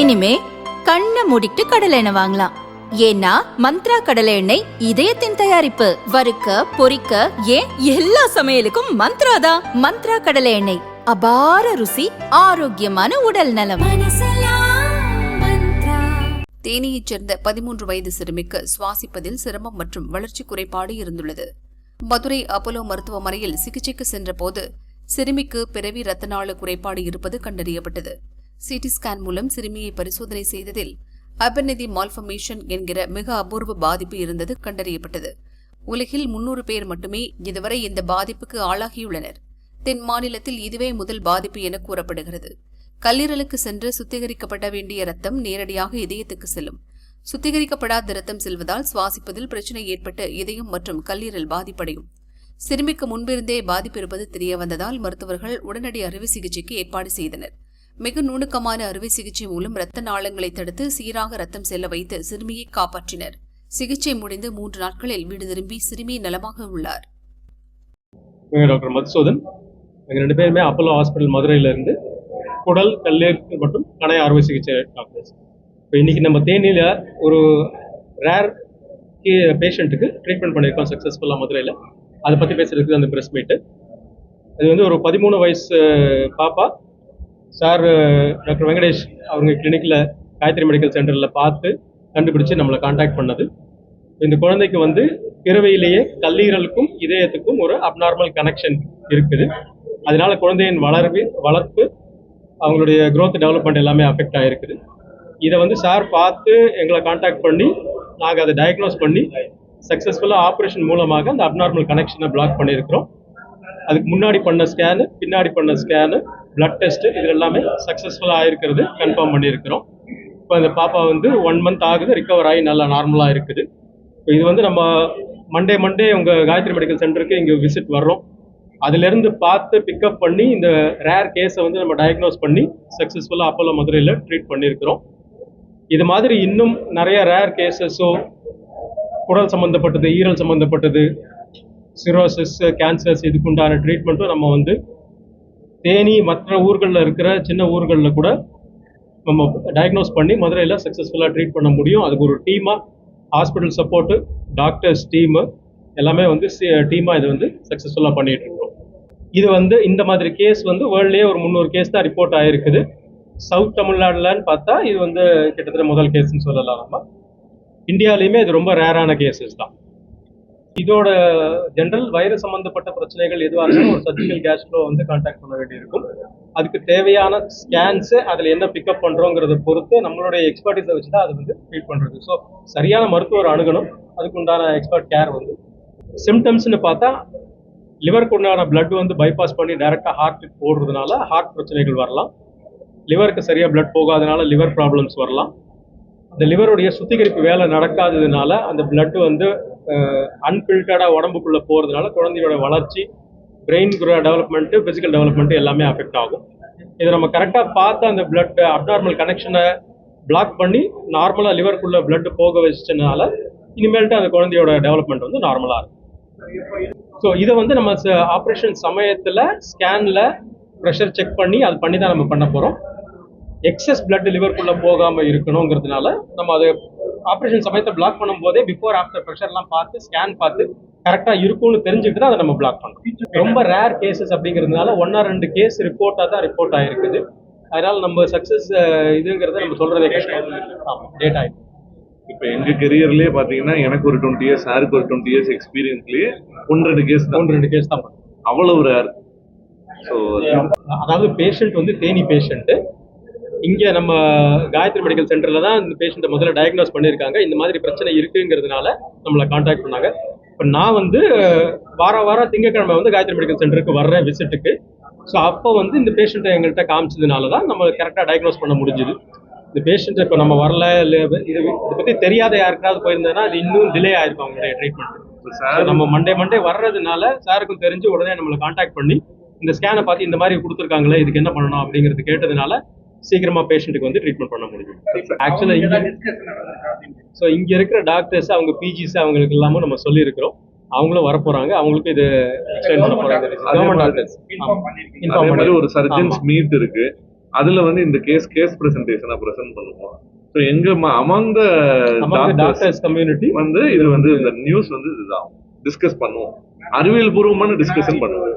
இனிமே கண்ணை மூடிட்டு கடலை எண்ணெய் வாங்கலாம். ஏன்னா மந்த்ரா கடலை எண்ணெய் இதயத்தின் தயாரிப்பு. வறுக்க பொரிக்க ஏன் எல்லா சமையலுக்கும் மந்த்ரா தான். மந்த்ரா கடலை எண்ணெய், அபார ருசி, ஆரோக்கியமான உடல் நலம். தேனியைச் சேர்ந்த 13 வயது சிறுமிக்கு சுவாசிப்பதில் சிரமம் மற்றும் வளர்ச்சி குறைபாடு இருந்துள்ளது. மதுரை அப்போலோ மருத்துவமனையில் சிகிச்சைக்கு சென்றபோது சிறுமிக்கு பிறவி இரத்த நாள குறைபாடு இருப்பது கண்டறியப்பட்டது. சிடி ஸ்கேன் மூலம் சிறுமியை பரிசோதனை செய்ததில் அபர்நிதி மால்ஃபர்மேஷன் என்கிற மிக அபூர்வ பாதிப்பு இருந்தது கண்டறியப்பட்டது. உலகில் 300 பேர் மட்டுமே இதுவரை இந்த பாதிப்புக்கு ஆளாகியுள்ளனர். தென் மாநிலத்தில் இதுவே முதல் பாதிப்பு என கூறப்படுகிறது. கல்லீரலுக்கு சென்று சுத்திகரிக்கப்பட வேண்டிய ரத்தம் நேரடியாக இதயத்துக்கு செல்லும். சுத்திகரிக்கப்படாத ரத்தம் செல்வதால் சுவாசிப்பதில் பிரச்சினை ஏற்பட்டு இதயம் மற்றும் கல்லீரல் பாதிப்படையும். சிறுமிக்கு முன்பிருந்தே பாதிப்பு இருப்பது தெரிய வந்ததால் மருத்துவர்கள் உடனடி அறுவை சிகிச்சைக்கு ஏற்பாடு செய்தனர். மிக நுணுக்கமான அறுவை சிகிச்சை மூலம் ரத்த நாளங்களை தடுத்து சீராக ரத்தம் செல்ல வைத்து சிறுமியை காப்பாற்றினர். சிகிச்சை முடிந்து 3 நாட்களில் வீடு திரும்பி சிறுமி நலமாக உள்ளார். டாக்டர் மதுசூதன், எங்கள் 2 பேருமே அப்போலோ ஹாஸ்பிட்டல் மதுரையிலிருந்து குடல், கல்லீரல் மற்றும் கணைய அறுவை சிகிச்சை டாக்டர்ஸ். இப்போ இன்னைக்கு நம்ம தேனியில் ஒரு ரேர் பேஷண்ட்டுக்கு ட்ரீட்மெண்ட் பண்ணியிருக்கோம் சக்ஸஸ்ஃபுல்லாக மதுரையில். அதை பற்றி பேசுகிறதுக்கு அந்த ப்ரெஸ் மீட்டு. அது வந்து ஒரு 13 வயசு பாப்பா சார் டாக்டர் வெங்கடேஷ் அவங்க கிளினிக்கில் காயத்ரி மெடிக்கல் சென்டரில் பார்த்து கண்டுபிடிச்சு நம்மளை கான்டாக்ட் பண்ணது. இந்த குழந்தைக்கு வந்து பிறவையிலேயே கல்லீரலுக்கும் இதயத்துக்கும் ஒரு அப்நார்மல் கனெக்ஷன் இருக்குது. அதனால குழந்தையின் வளர்ப்பு அவங்களுடைய growth டெவலப்மெண்ட் எல்லாமே அஃபெக்ட் ஆகிருக்குது. இதை வந்து சார் பார்த்து எங்களை கான்டாக்ட் பண்ணி நாங்கள் அதை டயக்னோஸ் பண்ணி சக்ஸஸ்ஃபுல்லாக ஆப்ரேஷன் மூலமாக அந்த அப்நார்மல் கனெக்ஷனை பிளாக் பண்ணியிருக்கிறோம். அதுக்கு முன்னாடி பண்ண ஸ்கேனு, பின்னாடி பண்ண ஸ்கேனு, பிளட் டெஸ்ட்டு, இது எல்லாமே சக்ஸஸ்ஃபுல்லாக ஆகிருக்கிறது கன்ஃபார்ம் பண்ணியிருக்கிறோம். இப்போ அந்த பாப்பா வந்து 1 மந்த் ஆகுது, ரிகவர் ஆகி நல்லா நார்மலாக இருக்குது. இப்போ இது வந்து நம்ம மண்டே உங்கள் காயத்ரி மெடிக்கல் சென்டருக்கு இங்கே விசிட் வர்றோம். அதிலிருந்து பார்த்து பிக்கப் பண்ணி இந்த ரேர் கேஸை வந்து நம்ம டயக்னோஸ் பண்ணி சக்ஸஸ்ஃபுல்லாக அப்போலோ மதுரையில் ட்ரீட் பண்ணியிருக்கிறோம். இது மாதிரி இன்னும் நிறைய ரேர் கேசஸோ, குடல் சம்மந்தப்பட்டது, ஈரல் சம்மந்தப்பட்டது, சிரோசிஸ், கேன்சர்ஸ், இதுக்குண்டான ட்ரீட்மெண்ட்டும் நம்ம வந்து தேனி மற்ற ஊர்களில் இருக்கிற சின்ன ஊர்களில் கூட நம்ம டயக்னோஸ் பண்ணி மதுரையில் சக்ஸஸ்ஃபுல்லாக ட்ரீட் பண்ண முடியும். அதுக்கு ஒரு டீமாக ஹாஸ்பிட்டல் சப்போர்ட்டு, டாக்டர்ஸ் டீமு எல்லாமே வந்து டீமாக இதை வந்து சக்ஸஸ்ஃபுல்லாக பண்ணிகிட்டு இருக்கோம். இது வந்து இந்த மாதிரி கேஸ் வந்து வேர்ல்ட்லேயே ஒரு 300 கேஸ் தான் ரிப்போர்ட் ஆகிருக்குது. சவுத் தமிழ்நாடுலன்னு பார்த்தா இது வந்து கிட்டத்தட்ட முதல் கேஸ்ன்னு சொல்லலாம். நம்ம இந்தியாவிலையுமே இது ரொம்ப ரேரான கேசஸ் தான். இதோட ஜென்ரல் வைரஸ் சம்மந்தப்பட்ட பிரச்சனைகள் எதுவாக இருந்தாலும் ஒரு சர்ஜிக்கல் கேஸ் ஃப்ளோ வந்து கான்டாக்ட் பண்ண வேண்டியிருக்கும். அதுக்கு தேவையான ஸ்கேன்ஸு அதில் என்ன பிக்கப் பண்ணுறோங்கிறத பொறுத்து நம்மளுடைய எக்ஸ்பர்ட்டிஸை வச்சு தான் அது வந்து ட்ரீட் பண்ணுறது. ஸோ சரியான மருத்துவர் அணுகணும். அதுக்கு உண்டான எக்ஸ்பர்ட் கேர் வந்து சிம்டம்ஸ்னு பார்த்தா லிவருக்கு உண்டான பிளட் வந்து பைபாஸ் பண்ணி டைரெக்டாக ஹார்ட்டுக்கு போடுறதுனால ஹார்ட் பிரச்சனைகள் வரலாம். லிவருக்கு சரியாக பிளட் போகாதனால லிவர் ப்ராப்ளம்ஸ் வரலாம். இந்த லிவருடைய சுத்திகரிப்பு வேலை நடக்காததுனால அந்த பிளட் வந்து அன்ஃபில்டர்டாக உடம்புக்குள்ளே போகிறதுனால குழந்தையோட வளர்ச்சி, பிரெயின் டெவலப்மெண்ட்டு, ஃபிசிக்கல் டெவலப்மெண்ட்டு எல்லாமே அஃபெக்ட் ஆகும். இதை நம்ம கரெக்டாக பார்த்து அந்த பிளட் அப்நார்மல் கனெக்ஷனை பிளாக் பண்ணி நார்மலாக லிவருக்குள்ளே பிளட் போக வச்சதுனால இனிமேல்ட்டு அந்த குழந்தையோட டெவலப்மெண்ட் வந்து நார்மலாக இருக்கும். ஸோ இதை வந்து நம்ம ஆப்ரேஷன் சமயத்தில் ஸ்கேனில் ப்ரெஷர் செக் பண்ணி அது பண்ணி தான் நம்ம பண்ண போகிறோம். எக்ஸஸ் பிளட் லிவருக்குள்ளே போகாமல் இருக்கணுங்கிறதுனால நம்ம அதை ஆப்ரேஷன் சமயத்தை பிளாக் பண்ணும்போதே பிஃபோர் ஆஃப்டர் ப்ரெஷர்லாம் பார்த்து ஸ்கேன் பார்த்து கரெக்டாக இருக்கும்னு தெரிஞ்சுட்டு தான் அதை நம்ம பிளாக் பண்ணுறோம். ரொம்ப ரேர் கேசஸ் அப்படிங்கிறதுனால 1 or 2 கேஸ் ரிப்போர்ட்டாக தான் ரிப்போர்ட் ஆகிருக்குது. அதனால் நம்ம சக்ஸஸ் இதுங்கிறத நம்ம சொல்கிறதே கஷ்டம். டேட் ஆகிடும். இப்போ எங்கள் கெரியர்லேயே பார்த்தீங்கன்னா எனக்கு ஒரு 20 years, சாருக்கு ஒரு 20 years எக்ஸ்பீரியன்ஸ்லேயே 1-2 கேஸ் தான் அவ்வளவு ரேர். ஸோ அதாவது பேஷண்ட் வந்து தேனி பேஷண்ட்டு இங்கே நம்ம காயத்ரி மெடிக்கல் சென்டரில் தான் இந்த பேஷண்ட்டை முதல்ல டயக்னோஸ் பண்ணியிருக்காங்க. இந்த மாதிரி பிரச்சனை இருக்குங்கிறதுனால நம்மளை கான்டாக்ட் பண்ணாங்க. இப்போ நான் வந்து வாரம் திங்கட்கிழமை வந்து காயத்ரி மெடிக்கல் சென்டருக்கு வர்றேன் விசிட்டுக்கு. ஸோ அப்போ வந்து இந்த பேஷண்ட்டை எங்கள்கிட்ட காமிச்சதுனால தான் நம்ம கரெக்டாக டயக்னோஸ் பண்ண முடிஞ்சுது. இந்த பேஷண்ட்டை இப்போ நம்ம வரல, இல்லை இதை பற்றி தெரியாத யாருக்காவது போயிருந்தேன்னா அது இன்னும் டிலே ஆயிருக்கும் அவங்களுடைய ட்ரீட்மெண்ட். நம்ம மண்டே வர்றதுனால சாருக்கும் தெரிஞ்சு உடனே நம்மளை கான்டாக்ட் பண்ணி இந்த ஸ்கேனை பார்த்து இந்த மாதிரி கொடுத்துருக்காங்களே, இதுக்கு என்ன பண்ணணும் அப்படிங்கிறது கேட்டதுனால சீக்கிரமாக பேஷண்ட்டுக்கு வந்து ட்ரீட்மெண்ட் பண்ண முடியும். ஆக்சுவலாக ஸோ இங்கே இருக்கிற டாக்டர்ஸ், அவங்க பிஜிஸ், அவங்களுக்கு எல்லாமே நம்ம சொல்லியிருக்கிறோம். அவங்களும் வரப்போறாங்க. அவங்களுக்கு இது எக்ஸ்பிளைன் பண்ண போறாங்க. கவர்மெண்ட் டாக்டர்ஸ் இன்ஃபார்ம் பண்ணி ஒரு சர்ஜன்ஸ் மீட் இருக்கு. அதுல வந்து இந்த கேஸ் பிரசன்டேஷனை பிரசன்ட் பண்ணுவோம். ஸோ எங்க அமங் த டாக்டர்ஸ் கம்யூனிட்டி வந்து இது வந்து இந்த நியூஸ் வந்து இதுதான் டிஸ்கஸ் பண்ணுவோம், அறிவியல் பூர்வமான டிஸ்கஷன் பண்ணுவோம்.